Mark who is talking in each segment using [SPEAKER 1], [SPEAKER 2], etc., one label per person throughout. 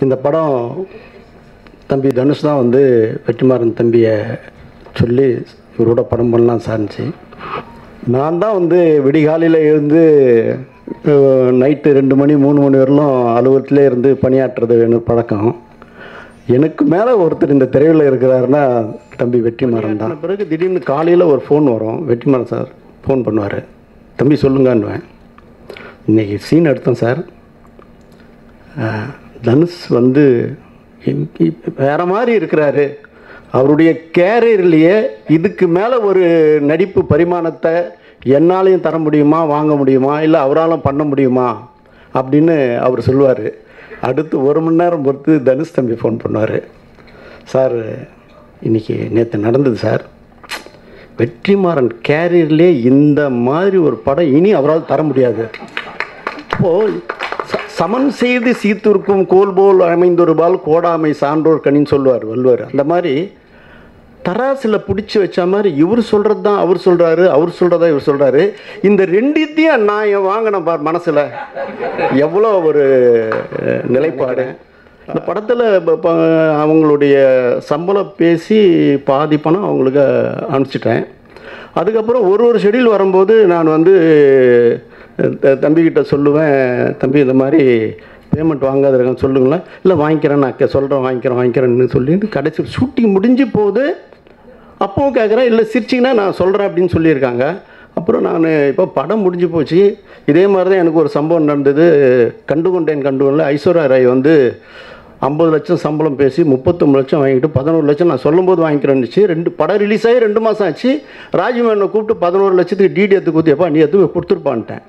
[SPEAKER 1] இந்த படம் தம்பி தனுஷ் தான் வந்து வெற்றிமாறன் தம்பியை சொல்லி இவரோட படம் பண்ணலாம் சார்ந்துச்சு. நான் தான் வந்து விடிகாலையில் எழுந்து நைட்டு 2 மணி 3 மணி வரலும் அலுவலகத்திலே இருந்து பணியாற்றுறது எனக்கு பழக்கம். எனக்கு மேலே ஒருத்தர் இந்த திரையில் இருக்கிறாருன்னா தம்பி வெற்றிமாறன் தான். பிறகு திடீர்னு காலையில் ஒரு ஃபோன் வரும், வெற்றிமாறன் சார் ஃபோன் பண்ணுவார், தம்பி சொல்லுங்கன்னுவேன். இன்றைக்கி சீன் எடுத்தோம் சார், தனுஷ் வந்து வேறு மாதிரி இருக்கிறாரு, அவருடைய கேரியர்லேயே இதுக்கு மேலே ஒரு நடிப்பு பரிமாணத்தை என்னாலையும் தர முடியுமா, வாங்க முடியுமா, இல்லை அவராலும் பண்ண முடியுமா அப்படின்னு அவர் சொல்லுவார். அடுத்து 1 மணி நேரம் பொறுத்து தனுஷ் தம்பி ஃபோன் பண்ணுவார், சார் இன்றைக்கி நேற்று நடந்தது சார், வெற்றிமாறன் கேரியர்லேயே இந்த மாதிரி ஒரு படம் இனி அவரால் தர முடியாது. இப்போது சமன் செய்து சீர்திருக்கும் கோல் போல் அமைந்தொருபால் கோடாமை சான்றோர் கணின்னு சொல்லுவார் வள்ளுவர். அந்த மாதிரி தராசில் பிடிச்சி வச்ச மாதிரி இவர் சொல்கிறது தான் அவர் சொல்கிறாரு, அவர் சொல்கிறதா இவர் சொல்கிறாரு. இந்த ரெண்டுத்தையும் நான் வாங்கினேன் பார் மனசில், எவ்வளோ ஒரு நிலைப்பாடு. இந்த படத்தில் அவங்களுடைய சம்பளம் பேசி பாதி பணம் அவங்களுக்கு அனுப்பிச்சிட்டேன். அதுக்கப்புறம் ஒரு ஷெடியூல் வரும்போது நான் வந்து தம்பிக்கிட்ட சொல்லுவேன், தம்பி இந்த மாதிரி பேமெண்ட் வாங்காத இருக்கான்னு சொல்லுங்களேன். இல்லை வாங்கிக்கிறேன், நான் சொல்கிறேன் வாங்கிக்கிறேன்னு சொல்லிட்டு கடைசி ஷூட்டிங் முடிஞ்சு போகுது. அப்பவும் கேட்குறேன், இல்லை சிரிச்சிங்கன்னா நான் சொல்கிறேன் அப்படின்னு சொல்லியிருக்காங்க. அப்புறம் நான் இப்போ படம் முடிஞ்சு போச்சு. இதே மாதிரி தான் எனக்கு ஒரு சம்பவம் நடந்தது. கண்டுகொண்டேன் ஐஸ்வர்யா ராய் வந்து 50 லட்சம் சம்பளம் பேசி 39 லட்சம் வாங்கிட்டு 11 லட்சம் நான் சொல்லும்போது வாங்கிக்கிறேன்னுச்சு. படம் ரிலீஸ் ஆகி 2 மாதம் ஆச்சு. ராஜ்மேனை கூப்பிட்டு 11 லட்சத்துக்கு டிடி எடுத்து கொடுத்தியப்பா, நீ எதுவும் கொடுத்துருப்பான்ட்டேன்.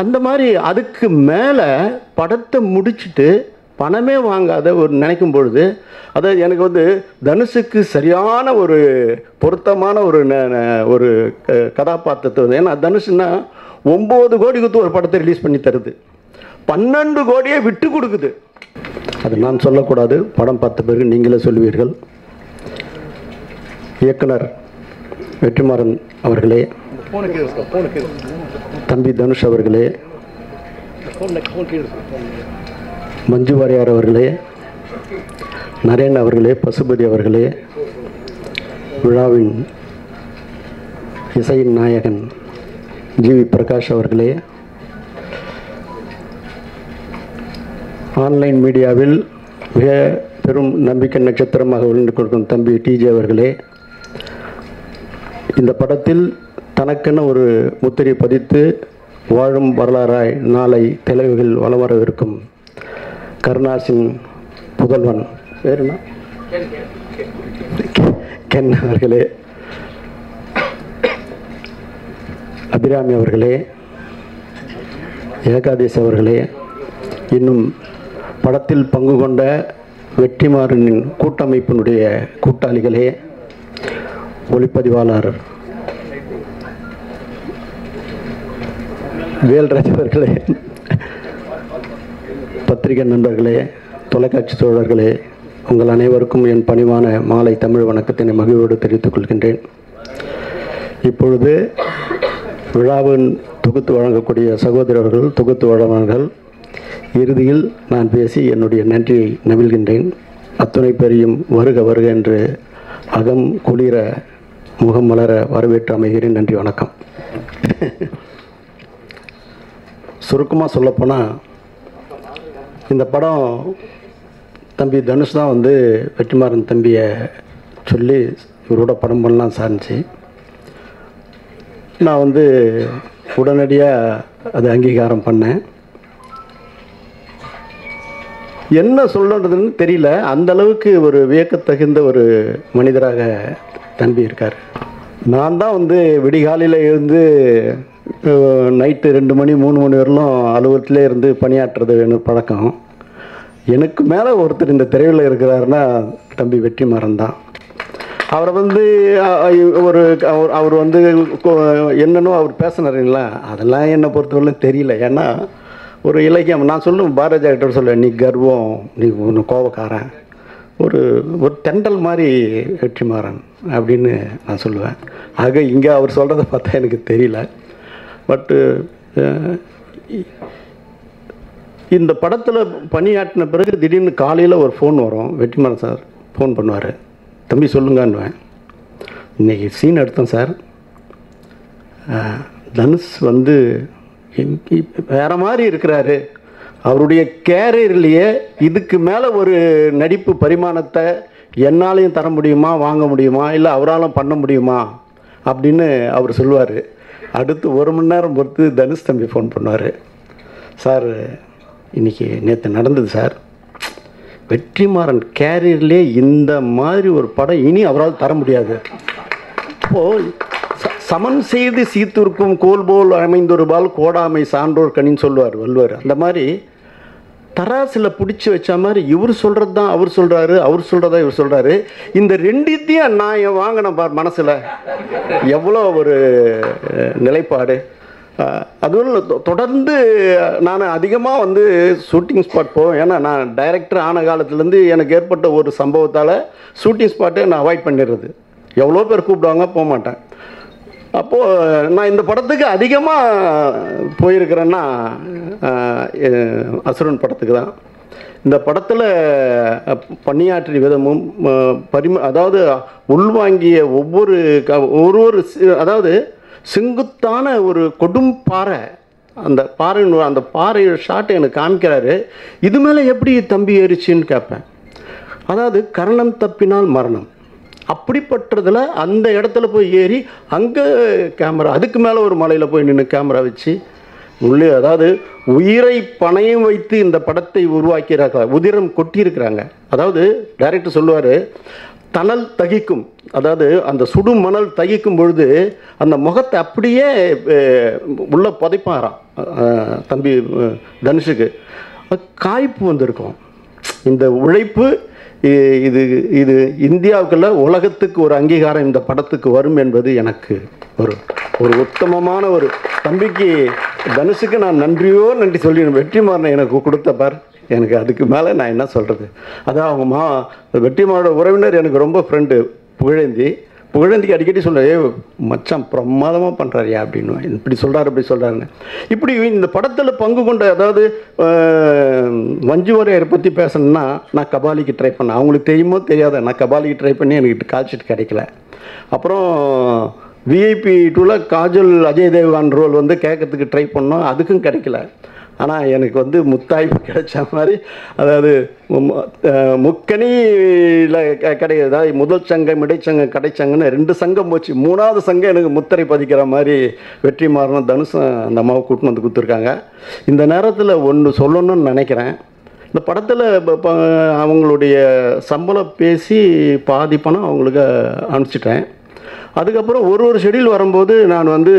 [SPEAKER 1] அந்த மாதிரி அதுக்கு மேலே படத்தை முடிச்சுட்டு பணமே வாங்காத ஒரு நினைக்கும் பொழுது, அதாவது எனக்கு வந்து தனுஷுக்கு சரியான ஒரு பொருத்தமான ஒரு கதாபாத்திரத்தை வந்து, ஏன்னா தனுஷுன்னா 9 கோடி கொடுத்து ஒரு படத்தை ரிலீஸ் பண்ணி தருது, 12 கோடியே விட்டு கொடுக்குது. அது நான் சொல்லக்கூடாது, படம் பார்த்த பிறகு நீங்களே சொல்லுவீர்கள். இயக்குனர் வெற்றிமாறன் அவர்களே, தம்பி தனுஷ் அவர்களே, மஞ்சு வாரியார் அவர்களே, நரேன் அவர்களே, பசுபதி அவர்களே, விழாவின் இசையின் நாயகன் ஜிவி பிரகாஷ் அவர்களே, ஆன்லைன் மீடியாவில் மிக பெரும் நம்பிக்கை நட்சத்திரமாக விழுந்து கொடுக்கும் தம்பி டிஜே அவர்களே, இந்த படத்தில் தனக்கென ஒரு முத்திரை பதித்து வாழும் வரலாறாய் நாளை தலைவர்கள் வலம் வரவிருக்கும் கருணாசின் புதல்வன் பேருனா கென் அவர்களே, அபிராமி அவர்களே, ஏகாதேஷ் அவர்களே, இன்னும் படத்தில் பங்கு கொண்ட வெற்றிமாறனின் கூட்டமைப்பினுடைய கூட்டாளிகளே, ஒளிப்பதிவாளர் வேல்ராஜ் அவர்களே, பத்திரிகை நண்பர்களே, தொலைக்காட்சி தோழர்களே, உங்கள் அனைவருக்கும் என் பணிவான மாலை தமிழ் வணக்கத்தினை மகிழ்வோடு தெரிவித்துக் கொள்கின்றேன். இப்பொழுது விழாவின் தொகுத்து வழங்கக்கூடிய சகோதரர்கள், தொகுத்து வழங்குவர்கள் இறுதியில் நான் பேசி என்னுடைய நன்றியை நவில்கின்றேன். அத்துணை பேரையும் வருக வருக என்று அகம் குளிர முகம் மலர வரவேற்று அமைகிறேன். நன்றி, வணக்கம். சுருக்கமாக சொல்லப்போனால் இந்த படம் தம்பி தனுஷ் தான் வந்து வெற்றிமாறன் தம்பியை சொல்லி இவரோட படம் பண்ணலாம் சார்ந்துச்சு. நான் வந்து உடனடியாக அதை அங்கீகாரம் பண்ணேன். என்ன சொல்கிறதுன்னு தெரியல, அந்தளவுக்கு ஒரு வியக்கத்தகுந்த ஒரு மனிதராக தம்பி இருக்கார். நான் தான் வந்து விடிகாலையில் எழுந்து நைட்டு 2 மணி 3 மணி வரலும் அலுவலகத்திலே இருந்து பணியாற்றுறது எனக்கு பழக்கம். எனக்கு மேலே ஒருத்தர் இந்த திரையில் இருக்கிறாருன்னா தம்பி வெற்றிமாறன் தான். அவரை வந்து அவர் வந்து என்னன்னோ அவர் பேசினாருங்களா, அதெல்லாம் என்னை பொறுத்தவரையிலும் தெரியல. ஏன்னா ஒரு இலக்கியம் நான் சொல்லுவேன், பாரதியா கிட்ட சொல்லுவேன், நீ கர்வம், நீ ஒன்று கோபக்காரன், ஒரு தெண்டல் மாதிரி வெற்றிமாறன் அப்படின்னு நான் சொல்லுவேன். ஆக இங்கே அவர் சொல்கிறத பார்த்தா எனக்கு தெரியல. பட்டு இந்த படத்தில் பணியாற்றின பிறகு திடீர்னு காலையில் ஒரு ஃபோன் வரும். வெற்றிமாறன் சார் ஃபோன் பண்ணுவார், தம்பி சொல்லுங்கன்னுவேன். இன்றைக்கி சீன் எடுத்தேன் சார், தனுஷ் வந்து வேறு மாதிரி இருக்கிறாரு, அவருடைய கேரியர்லேயே இதுக்கு மேலே ஒரு நடிப்பு பரிமாணத்தை என்னாலையும் தர முடியுமா, வாங்க முடியுமா, இல்லை அவராலும் பண்ண முடியுமா அப்படின்னு அவர் சொல்லுவார். அடுத்து 1 மணி நேரம் பொறுத்து தனுஷ் தம்பி ஃபோன் பண்ணுவார், சார் இன்றைக்கி நேற்று நடந்தது சார், வெற்றிமாறன் கேரியர்லேயே இந்த மாதிரி ஒரு படம் இனி அவரால் தர முடியாது. இப்போது சமன் செய்து சீர்திருக்கும் கோல் போல் அமைந்தொரு பால் கோடாமை சான்றோர் கணின்னு சொல்லுவார் வள்ளுவர். அந்த மாதிரி தராசில் பிடிச்சி வச்ச மாதிரி இவர் சொல்கிறது தான் அவர் சொல்கிறாரு, அவர் சொல்கிறதா இவர் சொல்கிறாரு. இந்த ரெண்டுத்தையும் நான் வாங்கினேன் பார் மனசில், எவ்வளோ ஒரு நிலைப்பாடு. அதுவும் தொடர்ந்து நான் அதிகமாக வந்து ஷூட்டிங் ஸ்பாட் போவேன். ஏன்னா நான் டைரக்டர் ஆன காலத்துலேருந்து எனக்கு ஏற்பட்ட ஒரு சம்பவத்தால் ஷூட்டிங் ஸ்பாட்டை நான் அவாய்ட் பண்ணிடுறது. எவ்வளோ பேர் கூப்பிடுவாங்க, போக மாட்டேன். அப்போது நான் இந்த படத்துக்கு அதிகமாக போயிருக்கிறேன்னா அசுரன் படத்துக்கு தான். இந்த படத்தில் பணியாற்றிய விதமும் அதாவது உள்வாங்கிய ஒவ்வொரு அதாவது செங்குத்தான ஒரு கொடும் பாறை, அந்த பாறை ஷாட்டை எனக்கு காமிக்கிறாரு. இது மேலே எப்படி தம்பி ஏறிச்சின்னு கேட்பேன். அதாவது கரணம் தப்பினால் மரணம், அப்படிப்பட்டதில் அந்த இடத்துல போய் ஏறி அங்கே கேமரா, அதுக்கு மேலே ஒரு மலையில் போய் நின்று கேமரா வச்சு உள்ளே, அதாவது உயிரை பணையம் வைத்து இந்த படத்தை உருவாக்கிறாங்க, உதிரம் கொட்டியிருக்கிறாங்க. அதாவது டைரக்டர் சொல்லுவார், தணல் தகிக்கும், அதாவது அந்த சுடு மணல் தகிக்கும் பொழுது அந்த முகத்தை அப்படியே உள்ள புதைப்பாராம் தம்பி தனுஷுக்கு. காய்ப்பு வந்திருக்கும். இந்த உழைப்பு இது இது இந்தியாவுக்குள்ள உலகத்துக்கு ஒரு அங்கீகாரம் இந்த படத்துக்கு வரும் என்பது எனக்கு ஒரு ஒரு உத்தமமான ஒரு தம்பிக்கு தனுஷுக்கு நான் நன்றி சொல்லி வெற்றிமாறனை எனக்கு கொடுத்த பார், எனக்கு அதுக்கு மேலே நான் என்ன சொல்கிறது. அதான் அவங்க வெற்றிமாறனோட உறவினர் எனக்கு ரொம்ப ஃப்ரெண்டு புகழேந்திக்கு அடிக்கடி சொல்கிறேன், மச்சான் பிரமாதமாக பண்ணுறாரியா அப்படின்னு, இப்படி சொல்கிறாருன்னு. இப்படி இந்த படத்தில் பங்கு கொண்ட, அதாவது மஞ்சு வாரியரை பற்றி பேசணுன்னா நான் கபாலிக்கு ட்ரை பண்ணேன். அவங்களுக்கு தெரியுமோ தெரியாத, நான் கபாலிக்கு ட்ரை பண்ணி எனக்கு கால் ஷீட் கிடைக்கல. அப்புறம் VIP 2ல் காஜல் அஜய் தேவ்கான் ரோல் வந்து கேட்கறதுக்கு ட்ரை பண்ணோம், அதுக்கும் கிடைக்கல. ஆனால் எனக்கு வந்து முத்தாய்ப்பு கிடைச்ச மாதிரி, அதாவது முக்கணியில் கிடையாது, அதாவது முதல் சங்கம் இடைச்சங்கம் கடைச்சங்கன்னு 2 சங்கம் போச்சு, 3வது சங்கம் எனக்கு முத்திரை பதிக்கிற மாதிரி வெற்றிமாறனும் தனுஷும் அந்த அம்மாவை கூட்டின்னு வந்து கொடுத்துருக்காங்க. இந்த நேரத்தில் ஒன்று சொல்லணும்னு நினைக்கிறேன். இந்த படத்தில் அவங்களுடைய சம்பளம் பேசி பாதி பணம் அவங்களுக்கு அனுப்பிச்சிட்டேன். அதுக்கப்புறம் ஒரு ஷெடியூல் வரும்போது நான் வந்து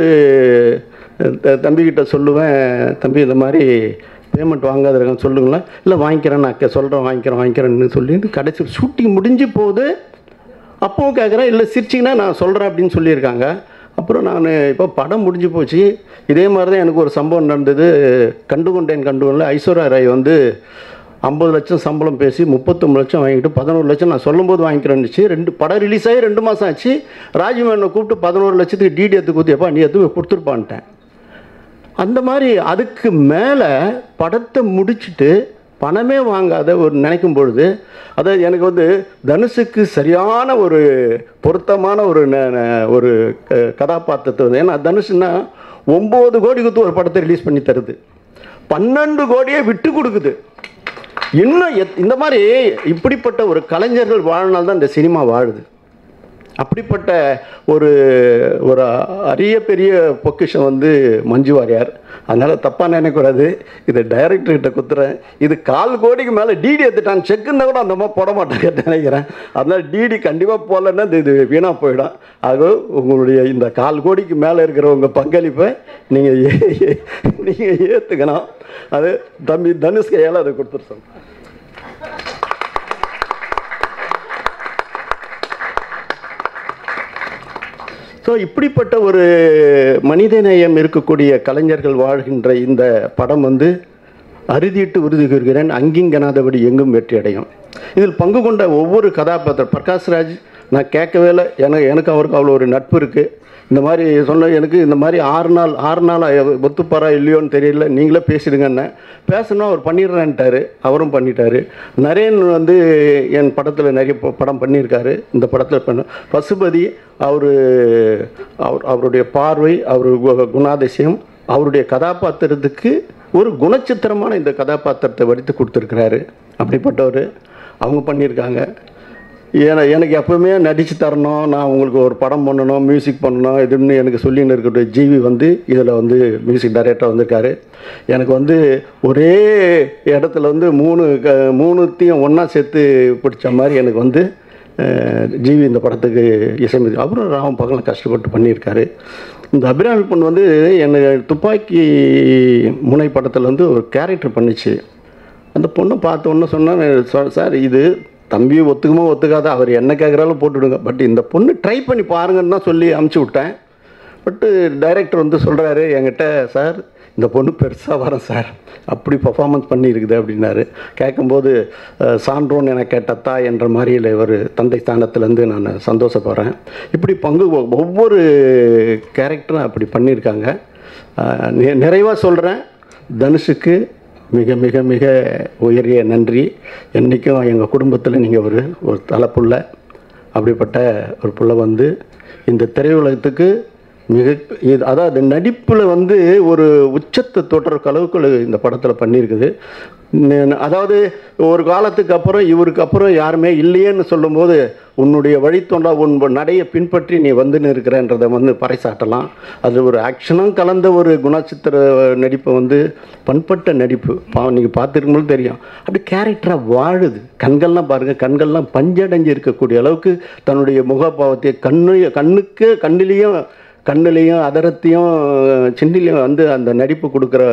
[SPEAKER 1] தம்பிக்கிட்ட சொல்லுவேன், தம்பி இந்த மாதிரி பேமெண்ட் வாங்காத இருக்கான்னு சொல்லுங்களேன். இல்லை வாங்கிக்கிறேன், நான் சொல்கிறேன் வாங்கிக்கிறேன்னு சொல்லிட்டு கடைசி ஷூட்டிங் முடிஞ்சு போகுது. அப்பவும் கேட்குறேன், இல்லை சிரிச்சிங்கன்னா நான் சொல்கிறேன் அப்படின்னு சொல்லியிருக்காங்க. அப்புறம் நான் இப்போ படம் முடிஞ்சு போச்சு. இதே மாதிரி தான் எனக்கு ஒரு சம்பவம் நடந்தது. கண்டுகொண்டேன் ஐஸ்வர்யா ராய் வந்து 50 லட்சம் சம்பளம் பேசி 39 லட்சம் வாங்கிட்டு 11 லட்சம் நான் சொல்லும்போது வாங்கிக்கிறேன்னுச்சு. படம் ரிலீஸ் ஆகி 2 மாதம் ஆச்சு. ராஜ்மேனை கூப்பிட்டு 11 லட்சத்துக்கு டிடி எடுத்து கொடுத்தியப்பா, நீ எதுவும் கொடுத்துருப்பான்ட்டேன். அந்த மாதிரி அதுக்கு மேலே படத்தை முடிச்சுட்டு பணமே வாங்காத ஒரு நினைக்கும் பொழுது, அதாவது எனக்கு வந்து தனுஷுக்கு சரியான ஒரு பொருத்தமான ஒரு கதாபாத்திரத்தை வந்து, ஏன்னா தனுஷுன்னா 9 கோடி கொடுத்து ஒரு படத்தை ரிலீஸ் பண்ணி தருது, 12 கோடியே விட்டு கொடுக்குது. இன்னும் இந்த மாதிரி இப்படிப்பட்ட ஒரு கலைஞர்கள் வாழ்நாள் இந்த சினிமா வாழுது. அப்படிப்பட்ட ஒரு ஒரு அரிய பெரிய பொக்கிஷம் வந்து மஞ்சு வாரியார். அதனால் தப்பாக நினைக்கூடாது, இது டைரக்டர்கிட்ட குத்துறேன். இது 1/4 கோடிக்கு மேலே டிடி எடுத்துட்டான், செக்குன்னா கூட அந்த மாதிரி போட மாட்டேன்னு நினைக்கிறேன். அதனால் டிடி கண்டிப்பாக போடலன்னா இது வீணாக போயிடும். ஆக உங்களுடைய இந்த 1/4 கோடிக்கு மேலே இருக்கிற உங்கள் பங்களிப்பை நீங்கள் ஏற்றுக்கணும். அது தம்பி தனுஷ் கையால் அதை கொடுத்துருச்சோம். ஸோ இப்படிப்பட்ட ஒரு மனிதநேயம் இருக்கக்கூடிய கலைஞர்கள் வாழ்கின்ற இந்த படம் வந்து அறுதிட்டு உறுதி கூறுகிறேன், அங்கிங்கனாதபடி எங்கும் வெற்றி அடையும். இதில் பங்கு கொண்ட ஒவ்வொரு கதாபாத்திரம், பிரகாஷ்ராஜ் நான் கேட்கவே இல்லை. எனக்கு அவருக்கு அவ்வளோ ஒரு நட்பு இருக்குது. இந்த மாதிரி சொன்ன எனக்கு இந்த மாதிரி 6 நாள் ஒத்துப்பாரா இல்லையோன்னு தெரியல, நீங்களே பேசிடுங்கன்னு பேசணும். அவர் பண்ணிடுறேன்ட்டார், அவரும் பண்ணிட்டார். நரேன் வந்து என் படத்தில் நிறைய படம் பண்ணியிருக்காரு. இந்த படத்தில் பசுபதி அவருடைய பார்வை, அவர் குணாதிசயம், அவருடைய கதாபாத்திரத்துக்கு ஒரு குணச்சித்திரமான இந்த கதாபாத்திரத்தை வடித்து கொடுத்துருக்கிறாரு. அப்படிப்பட்டவர் அவங்க பண்ணியிருக்காங்க. எனக்கு எப்பவுமே நடித்து தரணும், நான் உங்களுக்கு ஒரு படம் பண்ணணும், மியூசிக் பண்ணணும், இதுன்னு எனக்கு சொல்லின்னு இருக்கக்கூடிய ஜிவி வந்து இதில் வந்து மியூசிக் டைரக்டர் வந்திருக்காரு. எனக்கு வந்து ஒரே இடத்துல வந்து மூணுத்தையும் ஒன்றா சேர்த்து பிடிச்ச மாதிரி எனக்கு வந்து ஜிவி இந்த படத்துக்கு இசையமைச்சு, அப்புறம் ராம பகலும் கஷ்டப்பட்டு பண்ணியிருக்காரு. இந்த அபிராமி பொண்ணு வந்து எனக்கு துப்பாக்கி முனை படத்தில் வந்து ஒரு கேரக்டர் பண்ணிச்சு. அந்த பொண்ணை பார்த்த ஒன்று சொன்னால், சார் இது தம்பி ஒத்துக்குமோ ஒத்துக்காத, அவர் என்ன கேட்குறாலும் போட்டுவிடுங்க, பட் இந்த பொண்ணு ட்ரை பண்ணி பாருங்கன்னு தான் சொல்லி அமுச்சு விட்டேன். பட்டு டைரக்டர் வந்து சொல்கிறாரு என்கிட்ட, சார் இந்த பொண்ணு பெருசாக வரும் சார், அப்படி பர்ஃபார்மன்ஸ் பண்ணியிருக்குது அப்படின்னாரு. கேட்கும்போது சான்றோன் என கேட்டத்தா என்ற மாதிரியில் ஒரு தந்தை ஸ்தானத்துலேருந்து நான் சந்தோஷப்படுறேன். இப்படி ஒவ்வொரு கேரக்டரும் அப்படி பண்ணியிருக்காங்க. நிறைவாக சொல்கிறேன், தனுஷுக்கு மிக மிக மிக உயரிய நன்றி. என்றைக்கும் எங்கள் குடும்பத்தில் நீங்கள் ஒரு தலைப்புள்ள, அப்படிப்பட்ட ஒரு புள்ள வந்து இந்த திரையுலகத்துக்கு அதாவது நடிப்பில் வந்து ஒரு உச்சத்தை தொடுற அளவுக்கு இந்த படத்தில் பண்ணியிருக்குது. அதாவது ஒரு காலத்துக்கு அப்புறம் இவருக்கு அப்புறம் யாருமே இல்லையேன்னு சொல்லும்போது, உன்னுடைய வழித்தோண்டா உன் நடையை பின்பற்றி நீ வந்துன்னு இருக்கிறன்றதை வந்து பறைசாட்டலாம். அது ஒரு ஆக்ஷனும் கலந்த ஒரு குணச்சித்திர நடிப்பை வந்து பண்பட்ட நடிப்பு. நீங்கள் பார்த்துருக்கும்போது தெரியும், அப்படி கேரக்டராக வாழுது. கண்கள்லாம் பாருங்கள், கண்கள்லாம் பஞ்சடைஞ்சு இருக்கக்கூடிய அளவுக்கு தன்னுடைய முகபாவத்தை கண்ணிலையும் அதரத்தையும் சிண்டிலையும் வந்து அந்த நடிப்பு கொடுக்குற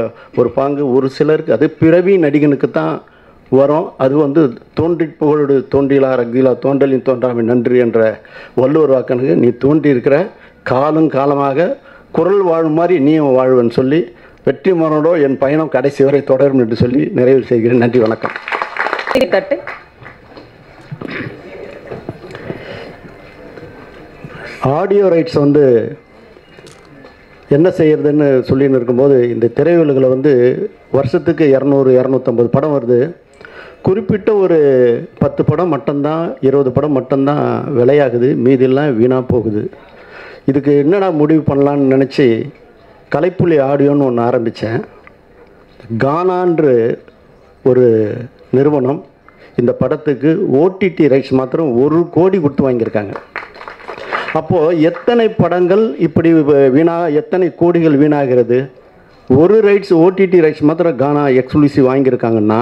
[SPEAKER 1] ஒரு பாங்கு ஒரு சிலருக்கு, அது பிறவி நடிகனுக்கு தான் வரும். அது வந்து தோன்றி புகழோடு தோன்றிலா ரகிலா தோன்றலின் தோன்றாமை நன்றி என்ற வள்ளுவர் வாக்கனுக்கு நீ தோன்றியிருக்கிற காலமாக குரல் வாழும் மாதிரி நீயும் வாழ்வன்னு சொல்லி, வெற்றி மரணோட என் பயணம் கடைசி வரை தொடரும் என்று சொல்லி நிறைவு செய்கிறேன். நன்றி, வணக்கம். ஆடியோ ரைட்ஸ் வந்து என்ன செய்கிறதுன்னு சொல்லின்னு இருக்கும்போது, இந்த திரையுலகில் வந்து வருஷத்துக்கு 200-250 படம் வருது. குறிப்பிட்ட ஒரு 10 படம் மட்டும்தான், 20 படம் மட்டும்தான் விலையாகுது, மீதியெல்லாம் வீணாக போகுது. இதுக்கு என்னடா முடிவு பண்ணலான்னு நினச்சி கலைப்புலி ஆடியோன்னு ஒன்று ஆரம்பித்தேன். கானான்ற ஒரு நிறுவனம் இந்த படத்துக்கு ஓடிடி ரைட்ஸ் மாத்திரம் 1 கோடி கொடுத்து வாங்கியிருக்காங்க. அப்போது எத்தனை படங்கள் இப்படி எத்தனை கோடிகள் வீணாகிறது. ஒரு ரைட்ஸ் ஓடிடி ரைட்ஸ் மாத்திரம் கானா எக்ஸ்க்ளூசிவ் வாங்கியிருக்காங்கன்னா,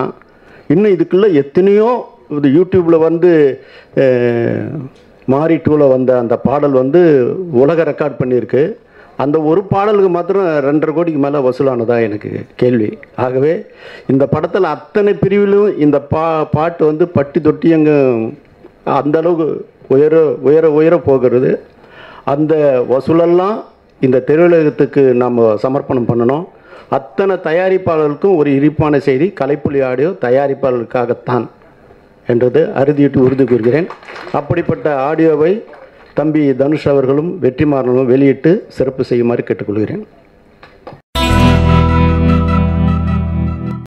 [SPEAKER 1] இன்னும் இதுக்குள்ளே எத்தனையோ இது யூடியூப்பில் வந்து மாரி 2ல் வந்த அந்த பாடல் வந்து உலக ரெக்கார்ட் பண்ணியிருக்கு. அந்த ஒரு பாடலுக்கு மாத்திரம் 2.5 கோடிக்கு மேலே வசூலானதா எனக்கு கேள்வி. ஆகவே இந்த படத்தில் அத்தனை பிரிவிலும் இந்த பாட்டு வந்து பட்டி தொட்டி அங்கே அந்தளவுக்கு உயர போகிறது. அந்த வசூலெல்லாம் இந்த திரையுலகத்துக்கு நாம் சமர்ப்பணம் பண்ணணும். அத்தனை தயாரிப்பாளர்களுக்கும் ஒரு இனிப்பான செய்தி, கலைப்புலி ஆடியோ தயாரிப்பாளர்களுக்காகத்தான் என்றது அறுதியிட்டு உறுதி கூறுகிறேன். அப்படிப்பட்ட ஆடியோவை தம்பி தனுஷ் அவர்களும் வெற்றிமாறனும் வெளியிட்டு சிறப்பு செய்யுமாறு கேட்டுக்கொள்கிறேன்.